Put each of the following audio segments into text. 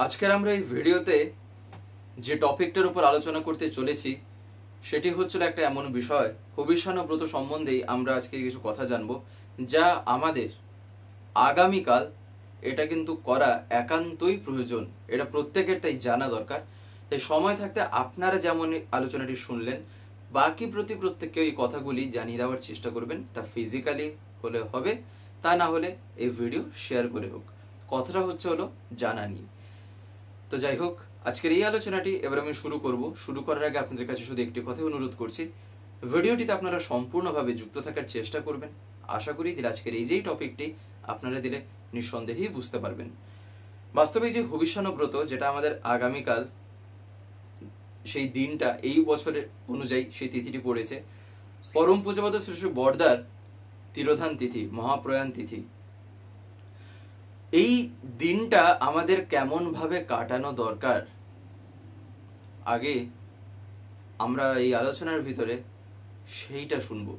আজকের আমরা এই ভিডিওতে যে টপিকটার উপর আলোচনা করতে চলেছি সেটি হচ্ছিল একটা এমন বিষয়, হবিষ্যাণু ব্রত সম্বন্ধেই আমরা আজকে কিছু কথা জানবো, যা আমাদের আগামীকাল এটা কিন্তু করা একান্তই প্রয়োজন। এটা প্রত্যেকের তাই জানা দরকার। তাই সময় থাকতে আপনারা যেমন আলোচনাটি শুনলেন, বাকি প্রত্যেককে এই কথাগুলি জানিয়ে দেওয়ার চেষ্টা করবেন। তা ফিজিক্যালি হলে হবে, তা না হলে এই ভিডিও শেয়ার করে হোক। কথাটা হলো জানা নিয়ে। তো যাই হোক, আজকের এই আলোচনাটি এবার আমি শুরু করার আগে আপনাদের কাছে শুধু একটি কথা অনুরোধ করছি, ভিডিওটিতে আপনারা সম্পূর্ণভাবে যুক্ত থাকার চেষ্টা করবেন। আশা করি দিলে আজকের এই যেই টপিকটি আপনারা দিলে নিঃসন্দেহেই বুঝতে পারবেন। বাস্তবে যে হবিষ্যাণু ব্রত, যেটা আমাদের আগামীকাল, সেই দিনটা এই বছরের অনুযায়ী সেই তিথিটি পড়েছে পরম পূজ্যপাদ শ্রী শ্রী বরদার তিরোধান তিথি, মহাপ্রয়াণ তিথি। এই দিনটা আমাদের কেমন ভাবে কাটানো দরকার, আগে আমরা এই আলোচনার ভিতরে সেইটা শুনবো।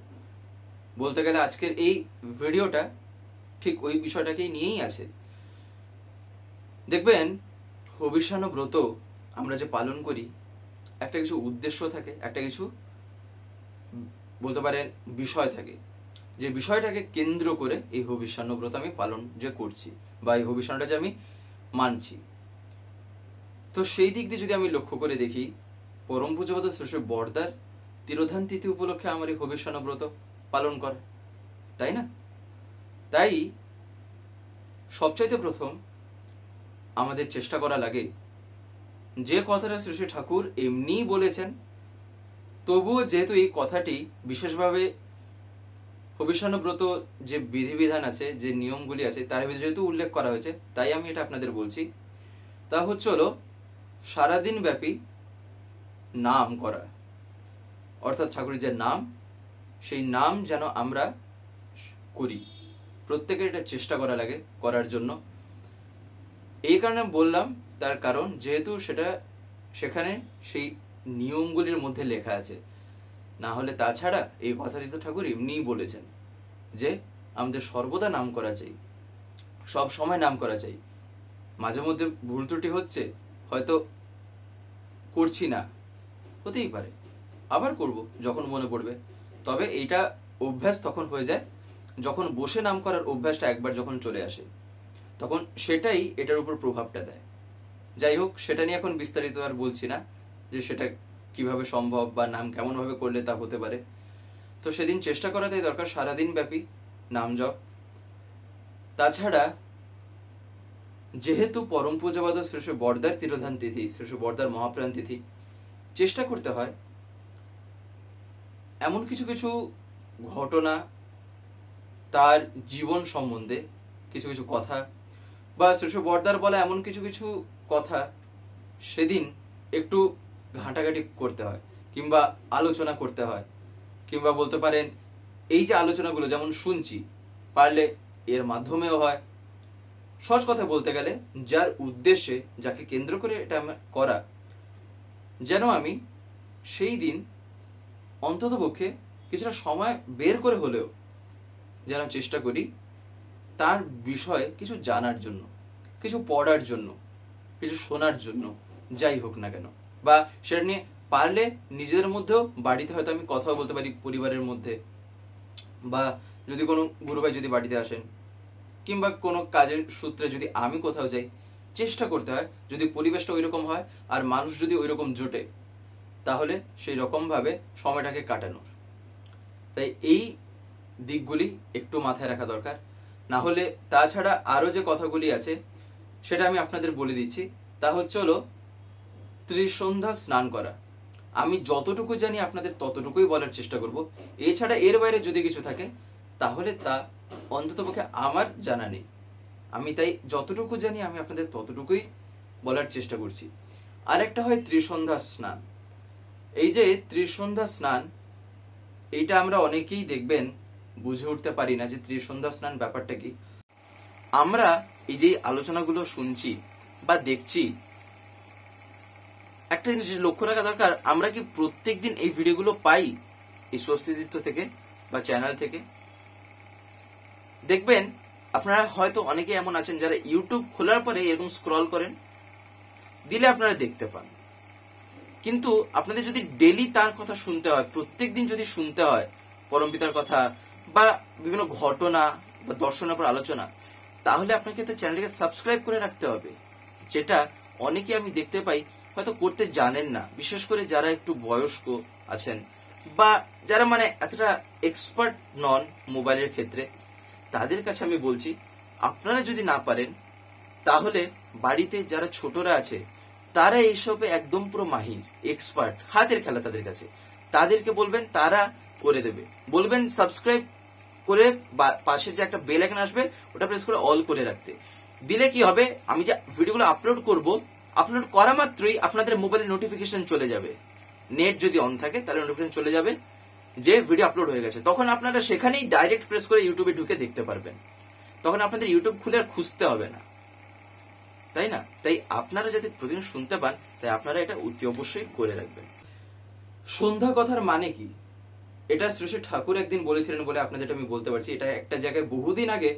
বলতে গেলে আজকের এই ভিডিওটা ঠিক ওই বিষয়টাকেই নিয়েই আছে। দেখবেন, হবিষ্যাণু ব্রত আমরা যে পালন করি, একটা কিছু উদ্দেশ্য থাকে, একটা কিছু বলতে পারেন বিষয় থাকে, যে বিষয়টাকে কেন্দ্র করে এই হবিষ্যাণু ব্রত আমি পালন যে করছি বা এই হবিষ্যাণুটা যে আমি মানছি। তো সেই দিক দিয়ে যদি আমি লক্ষ্য করে দেখি, পরম পূজ্যপাদ শ্রী শ্রী বরদার তিরোধান তিথি উপলক্ষে আমার এই হবিষ্যাণু ব্রত পালন করা, তাই না? তাই সবচাইতে প্রথম আমাদের চেষ্টা করা লাগে, যে কথাটা শ্রী শ্রী ঠাকুর এমনিই বলেছেন, তবুও যেহেতু এই কথাটি বিশেষভাবে হবিষ্যাণু ব্রত যে বিধিবিধান আছে, যে নিয়মগুলি আছে, তার ভিতরে যেহেতু উল্লেখ করা হয়েছে, তাই আমি এটা আপনাদের বলছি। তা হলো সারাদিন ব্যাপী নাম করা, অর্থাৎ ঠাকুরের যে নাম, সেই নাম যেন আমরা করি। প্রত্যেকের এটা চেষ্টা করা লাগে করার জন্য। এই কারণে বললাম, তার কারণ যেহেতু সেখানে সেই নিয়মগুলির মধ্যে লেখা আছে। না হলে তাছাড়া এই কথাটি তো ঠাকুর এমনিই বলেছেন যে আমাদের সর্বদা নাম করা চাই, সব সময় নাম করা চাই। মাঝে মধ্যে ভুল ত্রুটি হচ্ছে, হয়তো করছি না, হতেই পারে, আবার করব যখন মনে পড়বে। তবে এইটা অভ্যাস তখন হয়ে যায় যখন বসে নাম করার অভ্যাসটা একবার যখন চলে আসে, তখন সেটাই এটার উপর প্রভাবটা দেয়। যাই হোক, সেটা নিয়ে এখন বিস্তারিত আর বলছি না, যে সেটা কিভাবে সম্ভব বা নাম কেমন ভাবে করলে তা হতে পারে। তো সেদিন চেষ্টা করাটাই দরকার, সারাদিন ব্যাপী নাম জপ। তাছাড়া যেহেতু পরম পূজ্যপাদ শ্রী শ্রী বরদার তিরোধান তিথি, শ্রী শ্রী বরদার মহাপ্রাণ তিথি, চেষ্টা করতে হয় এমন কিছু কিছু ঘটনা, তার জীবন সম্বন্ধে কিছু কিছু কথা, বা শ্রী শ্রী বরদার বলা এমন কিছু কিছু কথা সেদিন একটু ঘাঁটাঘাঁটি করতে হয়, কিংবা আলোচনা করতে হয়, কিংবা বলতে পারেন এই যে আলোচনাগুলো যেমন শুনছি, পারলে এর মাধ্যমেও হয়। সহজ কথা বলতে গেলে, যার উদ্দেশ্যে, যাকে কেন্দ্র করে এটা করা, যেন আমি সেই দিন অন্তত পক্ষে কিছুটা সময় বের করে হলেও যেন চেষ্টা করি তার বিষয়ে কিছু জানার জন্য, কিছু পড়ার জন্য, কিছু শোনার জন্য, যাই হোক না কেন। বা সেটা নিয়ে পারলে নিজেদের মধ্যেও, বাড়িতে হয়তো আমি কথাও বলতে পারি পরিবারের মধ্যে, বা যদি কোনো গুরুভাই যদি বাড়িতে আসেন, কিংবা কোনো কাজের সূত্রে যদি আমি কোথাও যাই, চেষ্টা করতে হয় যদি পরিবেশটা ওইরকম হয় আর মানুষ যদি ওইরকম জোটে, তাহলে সেই রকমভাবে সময়টাকে কাটানোর। তাই এই দিকগুলি একটু মাথায় রাখা দরকার। না হলে তাছাড়া আরও যে কথাগুলি আছে সেটা আমি আপনাদের বলে দিচ্ছি। তা হলো ত্রিসন্ধ্যা স্নান করা। আমি যতটুকু জানি আপনাদের ততটুকুই বলার চেষ্টা করব। এছাড়া এর বাইরে যদি কিছু থাকে তাহলে তা অন্ততপক্ষে আমার জানা নেই। আমি তাই যতটুকু জানি আমি আপনাদের ততটুকুই বলার চেষ্টা করছি। আরেকটা হয় ত্রিসন্ধ্যা স্নান। এই যে ত্রিসন্ধ্যা স্নান, এইটা আমরা অনেকেই দেখবেন বুঝে উঠতে পারি না যে ত্রিসন্ধ্যা স্নান ব্যাপারটা কি। আমরা এই যে আলোচনাগুলো শুনছি বা দেখছি, একটা জিনিস লক্ষ্য রাখা দরকার, আমরা কি প্রত্যেক দিন এই ভিডিওগুলো পাই এই স্বস্তিতীর্থ থেকে বা চ্যানেল থেকে? দেখবেন আপনারা হয়তো অনেকে এমন আছেন যারা ইউটিউব খোলার পরে এরকম স্ক্রল করেন, দিলে আপনারা দেখতে পান। কিন্তু আপনাদের যদি ডেলি তার কথা শুনতে হয়, প্রত্যেকদিন যদি শুনতে হয় পরমপিতার কথা বা বিভিন্ন ঘটনা বা দর্শনের উপর আলোচনা, তাহলে আপনাকে তো চ্যানেলটাকে সাবস্ক্রাইব করে রাখতে হবে, যেটা অনেকে আমি দেখতে পাই হয়তো করতে জানেন না। বিশেষ করে যারা একটু বয়স্ক আছেন বা যারা মানে এতটা এক্সপার্ট নন মোবাইলের ক্ষেত্রে, তাদের কাছে আমি বলছি, আপনারা যদি না পারেন তাহলে বাড়িতে যারা ছোটরা আছে তারা এইসবে একদম পুরো মাহির, এক্সপার্ট, হাতের খেলা তাদের কাছে, তাদেরকে বলবেন, তারা করে দেবে। বলবেন সাবস্ক্রাইব করে পাশের যে একটা বেল আইকন আসবে ওটা প্রেস করে অল করে রাখতে। দিলে কি হবে, আমি যে ভিডিওগুলো আপলোড করব, আপলোড করা মাত্রই আপনাদের মোবাইলে নোটিফিকেশন চলে যাবে। নেট যদি অন থাকে তাহলে নোটিফিকেশন চলে যাবে যে ভিডিও আপলোড হয়ে গেছে। তখন আপনারা সেখানেই ডাইরেক্ট প্রেস করে ইউটিউবে ঢুকে দেখতে পারবেন। তখন আপনাদের ইউটিউব খুলে আর খুঁজতে হবে না, তাই না? তাই আপনারা যাতে প্রতিদিন শুনতে পান, তাই আপনারা এটা অতি অবশ্যই করে রাখবেন। সন্ধ্যা কথার মানে কি, এটা শ্রী শ্রী ঠাকুর একদিন বলেছিলেন বলে আপনাদের আমি বলতে পারছি। এটা একটা জায়গায় বহুদিন আগে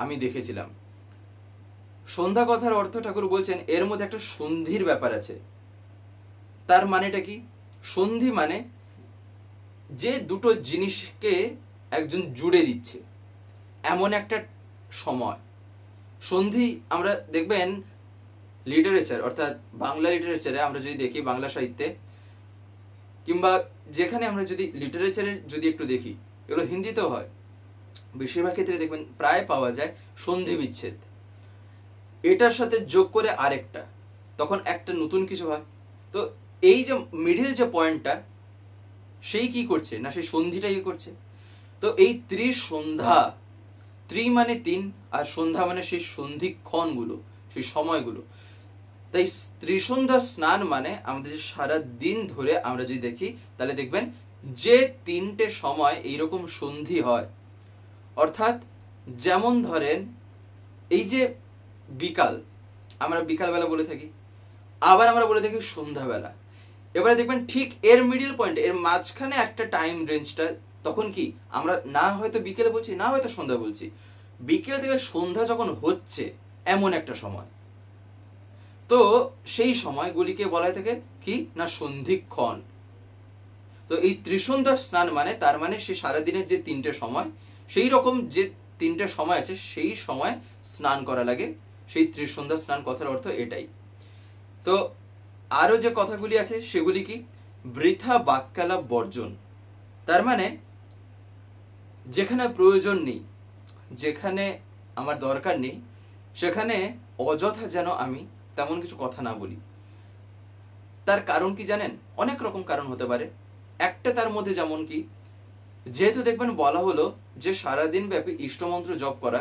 আমি দেখেছিলাম। সন্ধ্যা কথার অর্থ ঠাকুর বলছেন এর মধ্যে একটা সন্ধির ব্যাপার আছে। তার মানেটা কি? সন্ধি মানে যে দুটো জিনিসকে একজন জুড়ে দিচ্ছে, এমন একটা সময়। সন্ধি আমরা দেখবেন লিটারেচার, অর্থাৎ বাংলা লিটারেচারে আমরা যদি দেখি, বাংলা সাহিত্যে কিংবা যেখানে আমরা যদি লিটারেচারের যদি একটু দেখি, এগুলো হিন্দিতেও হয়, বেশিরভাগ ক্ষেত্রে দেখবেন প্রায় পাওয়া যায় সন্ধি বিচ্ছেদ। এটার সাথে যোগ করে আরেকটা, তখন একটা নতুন কিছু হয়। তো এই যে মিডিল যে পয়েন্টটা, সেই কি করছে না, সেই সন্ধিটা কি করছে। তো এই ত্রিসন্ধ্যা, ত্রি মানে 3 আর সন্ধ্যা মানে সেই সন্ধিক্ষণগুলো, সেই সময়গুলো। তাই ত্রিসন্ধ্যা স্নান মানে আমাদের যে সারা দিন ধরে আমরা যদি দেখি, তাহলে দেখবেন যে 3টে সময় এইরকম সন্ধি হয়। অর্থাৎ যেমন ধরেন এই যে বিকাল, আমরা বিকালবেলা বলে থাকি, আবার আমরা বলে থাকি সন্ধ্যাবেলা। এবারে দেখবেন ঠিক এর মিডিল পয়েন্ট, এর মাঝখানে একটা টাইম রেঞ্জটা, তখন কি আমরা না হয়তো বিকেলে বলছি, না হয়তো সন্ধ্যা বলছি, বিকেল থেকে সন্ধ্যা যখন হচ্ছে এমন একটা সময়। তো সেই সময়গুলিকে বলা হয়ে থাকে কি না সন্ধিক্ষণ। তো এই ত্রিসন্ধ্যা স্নান মানে তার মানে সে সারাদিনের যে 3টে সময়, সেই রকম যে 3টে সময় আছে সেই সময় স্নান করা লাগে। সেই ত্রিসন্ধ্যা স্নান কথার অর্থ এটাই। তো আরো যে কথাগুলি আছে সেগুলি কি, বৃথা বাক্যালাপ বর্জন। তার মানে যেখানে প্রয়োজন নেই, যেখানে আমার দরকার নেই, সেখানে অযথা যেন আমি তেমন কিছু কথা না বলি। তার কারণ কি জানেন? অনেক রকম কারণ হতে পারে। একটা তার মধ্যে যেমন কি, যেহেতু দেখবেন বলা হলো যে সারাদিন ব্যাপী ইষ্টমন্ত্র জপ করা,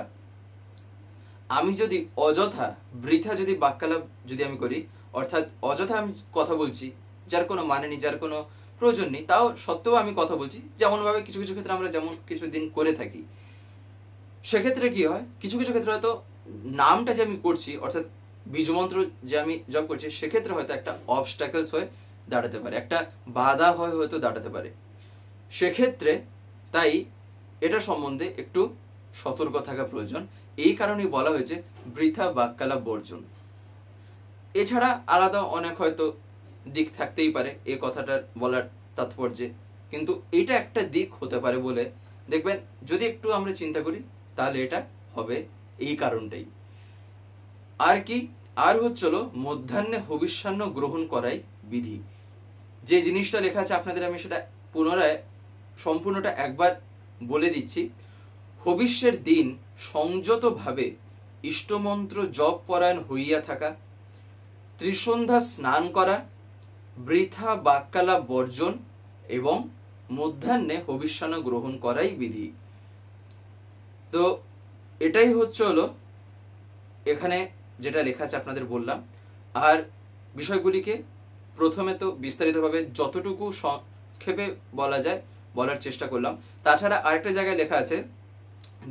আমি যদি অযথা বৃথা যদি বাক্যালাপ যদি আমি করি, অর্থাৎ অযথা আমি কথা বলছি যার কোনো মানে নেই, যার কোনো প্রয়োজন নেই, তাও সত্ত্বেও আমি কথা বলছি, যেমন ভাবে কিছু কিছু ক্ষেত্রে আমরা যেমন কিছুদিন করে থাকি, সেক্ষেত্রে কি হয়, কিছু কিছু ক্ষেত্রে হয়তো নামটা যে আমি করছি, অর্থাৎ বীজমন্ত্র যে আমি জপ করছি, সেক্ষেত্রে হয়তো একটা অবস্ট্যাকলস হয়ে দাঁড়াতে পারে, একটা বাধা হয়ে হয়তো দাঁড়াতে পারে। সেক্ষেত্রে তাই এটা সম্বন্ধে একটু সতর্ক থাকা প্রয়োজন। এই কারণেই বলা হয়েছে বৃথা বাক্যালাপ বর্জন। এছাড়া আলাদা অনেক হয়তো দিক থাকতেই পারে এই কথাটার বলার তাৎপর্যে, কিন্তু এটা একটা দিক হতে পারে বলে দেখবেন যদি একটু আমরা চিন্তা করি, তাহলে এটা হবে এই কারণটাই। আর কি, আর হচ্ছিল মধ্যাহ্নে হবিষ্যান্ন গ্রহণ করাই বিধি। যে জিনিসটা লেখা আছে আপনাদের আমি সেটা পুনরায় সম্পূর্ণটা একবার বলে দিচ্ছি। হবিষ্যের দিন সংযতভাবে ইষ্টমন্ত্র জপ পরায়ণ হইয়া থাকা, ত্রিসন্ধ্যা স্নান করা, বৃথা বাক্যালাপ বর্জন এবং মধ্যাহ্নে হবিষ্যান্ন গ্রহণ করাই বিধি। তো এটাই হলো এখানে যেটা লেখা আছে আপনাদের বললাম। আর বিষয়গুলিকে প্রথমে তো বিস্তারিতভাবে যতটুকু সংক্ষেপে বলা যায় বলার চেষ্টা করলাম। তাছাড়া আরেকটা জায়গায় লেখা আছে,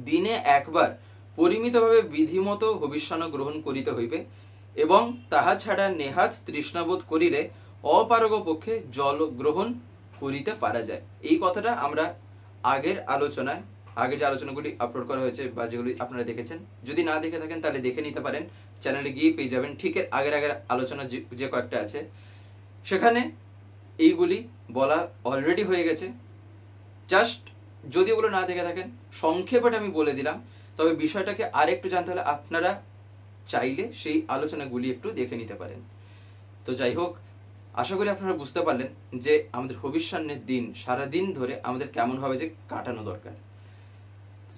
দিনে একবার পরিমিতভাবে বিধিমতো হবিষ্যান্ন গ্রহণ করিতে হইবে এবং তাহা ছাড়া নেহাত তৃষ্ণাবোধ করিলে অপারগ পক্ষে জল গ্রহণ করিতে পারা যায়। এই কথাটা আমরা আগের আলোচনায়, আগে যে আলোচনাগুলি আপলোড করা হয়েছে বা যেগুলি আপনারা দেখেছেন, যদি না দেখে থাকেন তাহলে দেখে নিতে পারেন, চ্যানেলে গিয়ে পেয়ে যাবেন। ঠিক আগের আলোচনা যে কয়েকটা আছে সেখানে এইগুলি বলা অলরেডি হয়ে গেছে। জাস্ট যদি ওগুলো না দেখে থাকেন সংক্ষেপে আমি বলে দিলাম, তবে বিষয়টাকে আরেকটু জানতে হলে আপনারা চাইলে সেই আলোচনাগুলি একটু দেখে নিতে পারেন। তো যাই হোক, আশা করি আপনারা বুঝতে পারলেন যে আমাদের ভবিষ্যতের দিন সারাদিন ধরে আমাদের কেমনভাবে যে কাটানো দরকার।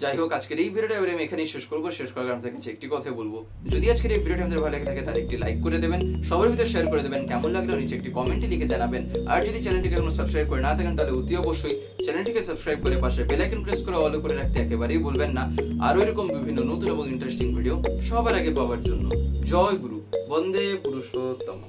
যাই হোক, আজকের এই ভিডিওটা এবারে আমি এখানেই শেষ করবো। শেষ করার আপনাদের কাছে একটি কথা বলবো, যদি আজকের এই ভিডিওটা আমাদের ভালো লেগে থাকে তাহলে একটি লাইক করে দেবেন, সবার ভিতরে শেয়ার করে দেবেন, কেমন লাগলো নিচে একটি কমেন্টে লিখে জানাবেন। আর যদি চ্যানেলটিকে এখনো সাবস্ক্রাইব করে না থাকেন তাহলে অতি অবশ্যই চ্যানেলটিকে সাবস্ক্রাইব করে পাশে বেল আইকন প্রেস করে অল করে রাখতে একেবারেই ভুলবেন না, আরো এরকম বিভিন্ন নতুন এবং ইন্টারেস্টিং ভিডিও সবার আগে পাওয়ার জন্য। জয় গুরু, বন্দে পুরুষোত্তম।